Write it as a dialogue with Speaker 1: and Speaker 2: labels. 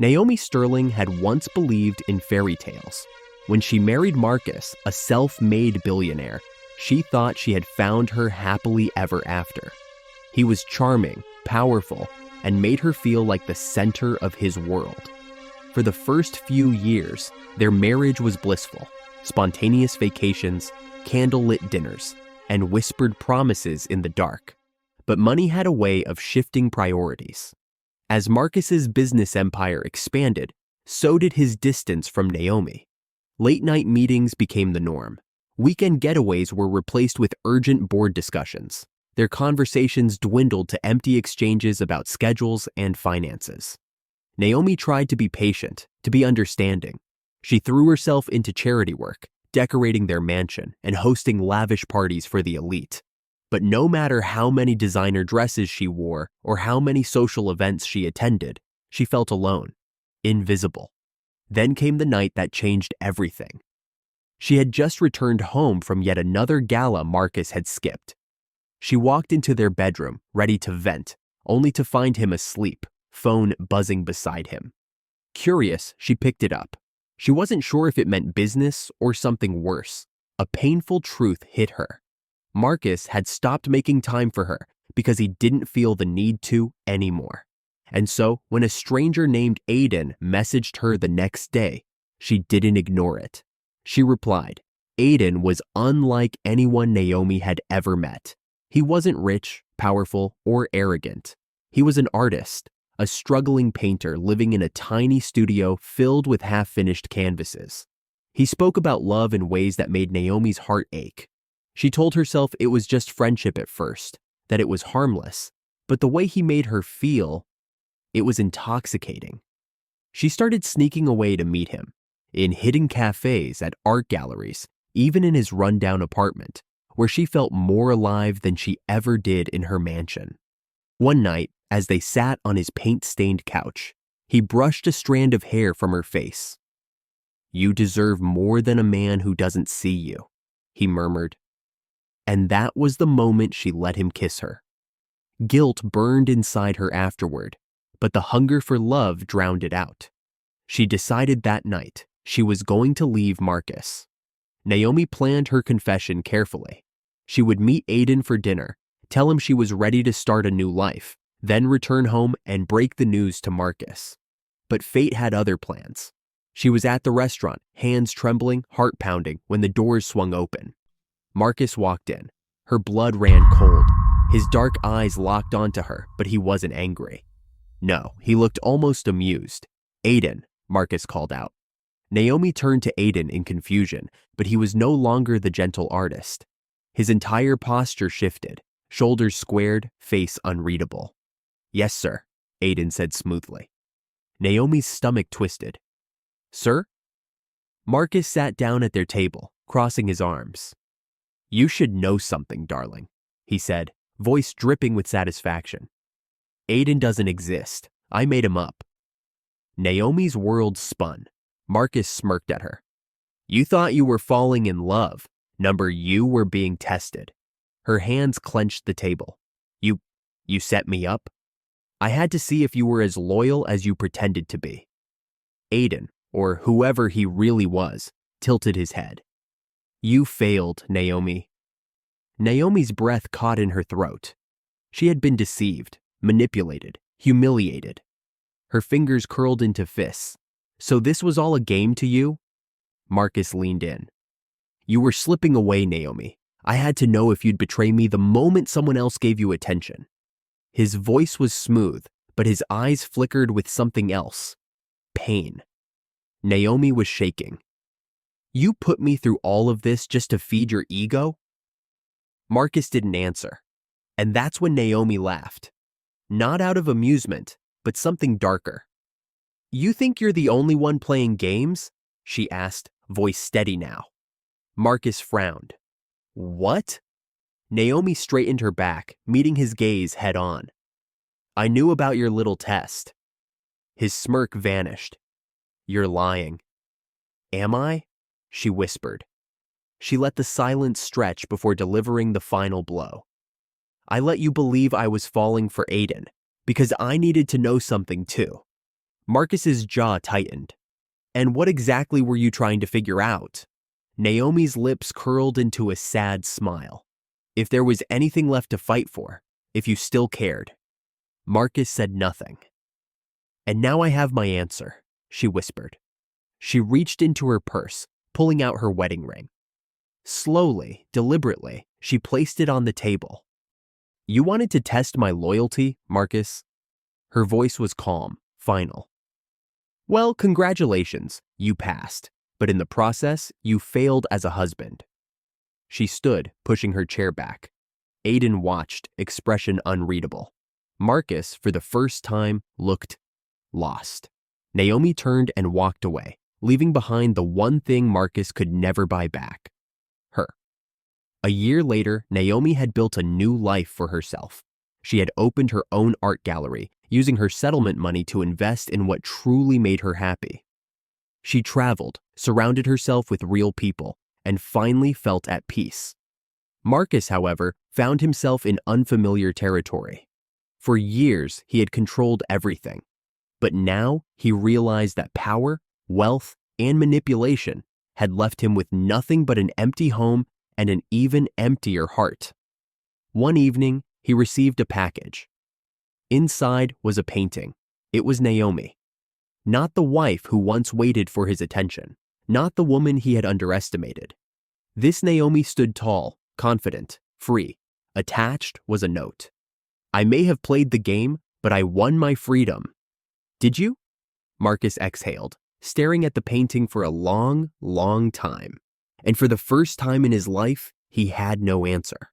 Speaker 1: Naomi Sterling had once believed in fairy tales. When she married Marcus, a self-made billionaire, she thought she had found her happily ever after. He was charming, powerful, and made her feel like the center of his world. For the first few years, their marriage was blissful. Spontaneous vacations, candlelit dinners, and whispered promises in the dark. But money had a way of shifting priorities. As Marcus's business empire expanded, so did his distance from Naomi. Late-night meetings became the norm. Weekend getaways were replaced with urgent board discussions. Their conversations dwindled to empty exchanges about schedules and finances. Naomi tried to be patient, to be understanding. She threw herself into charity work, decorating their mansion and hosting lavish parties for the elite. But no matter how many designer dresses she wore or how many social events she attended, she felt alone, invisible. Then came the night that changed everything. She had just returned home from yet another gala Marcus had skipped. She walked into their bedroom, ready to vent, only to find him asleep, phone buzzing beside him. Curious, she picked it up. She wasn't sure if it meant business or something worse. A painful truth hit her. Marcus had stopped making time for her because he didn't feel the need to anymore. And so, when a stranger named Aiden messaged her the next day, she didn't ignore it. She replied, Aiden was unlike anyone Naomi had ever met. He wasn't rich, powerful, or arrogant. He was an artist, a struggling painter living in a tiny studio filled with half-finished canvases. He spoke about love in ways that made Naomi's heart ache. She told herself it was just friendship at first, that it was harmless, but the way he made her feel, it was intoxicating. She started sneaking away to meet him, in hidden cafes, at art galleries, even in his rundown apartment, where she felt more alive than she ever did in her mansion. One night, as they sat on his paint-stained couch, he brushed a strand of hair from her face. "You deserve more than a man who doesn't see you," he murmured. And that was the moment she let him kiss her. Guilt burned inside her afterward, but the hunger for love drowned it out. She decided that night she was going to leave Marcus. Naomi planned her confession carefully. She would meet Aiden for dinner, tell him she was ready to start a new life, then return home and break the news to Marcus. But fate had other plans. She was at the restaurant, hands trembling, heart pounding, when the doors swung open. Marcus walked in. Her blood ran cold. His dark eyes locked onto her, but he wasn't angry. No, he looked almost amused. "Aiden," Marcus called out. Naomi turned to Aiden in confusion, but he was no longer the gentle artist. His entire posture shifted, shoulders squared, face unreadable. "Yes, sir," Aiden said smoothly. Naomi's stomach twisted. "Sir?" Marcus sat down at their table, crossing his arms. "You should know something, darling," he said, voice dripping with satisfaction. "Aiden doesn't exist. I made him up." Naomi's world spun. Marcus smirked at her. "You thought you were falling in love. You were being tested." Her hands clenched the table. You set me up? I had to see if you were as loyal as you pretended to be." Aiden, or whoever he really was, tilted his head. "You failed, Naomi." Naomi's breath caught in her throat. She had been deceived, manipulated, humiliated. Her fingers curled into fists. "So this was all a game to you?" Marcus leaned in. "You were slipping away, Naomi. I had to know if you'd betray me the moment someone else gave you attention." His voice was smooth, but his eyes flickered with something else. Pain. Naomi was shaking. "You put me through all of this just to feed your ego?" Marcus didn't answer. And that's when Naomi laughed. Not out of amusement, but something darker. "You think you're the only one playing games?" she asked, voice steady now. Marcus frowned. "What?" Naomi straightened her back, meeting his gaze head on. "I knew about your little test." His smirk vanished. "You're lying." "Am I?" she whispered. She let the silence stretch before delivering the final blow. "I let you believe I was falling for Aiden, because I needed to know something too." Marcus's jaw tightened. And what exactly were you trying to figure out? Naomi's lips curled into a sad smile. If there was anything left to fight for, if you still cared. Marcus said nothing. And now I have my answer, she whispered. She reached into her purse, pulling out her wedding ring. Slowly, deliberately, she placed it on the table. You wanted to test my loyalty, Marcus? Her voice was calm, final. Well, congratulations, you passed, but in the process, you failed as a husband. She stood, pushing her chair back. Aiden watched, expression unreadable. Marcus, for the first time, looked lost. Naomi turned and walked away, leaving behind the one thing Marcus could never buy back. Her. A year later, Naomi had built a new life for herself. She had opened her own art gallery, using her settlement money to invest in what truly made her happy. She traveled, surrounded herself with real people, and finally felt at peace. Marcus, however, found himself in unfamiliar territory. For years, he had controlled everything. But now he realized that power, wealth, and manipulation had left him with nothing but an empty home and an even emptier heart. One evening, he received a package. Inside was a painting. It was Naomi. Not the wife who once waited for his attention, not the woman he had underestimated. This Naomi stood tall, confident, free. Attached was a note. I may have played the game, but I won my freedom. Did you? Marcus exhaled, staring at the painting for a long, long time. And for the first time in his life, he had no answer.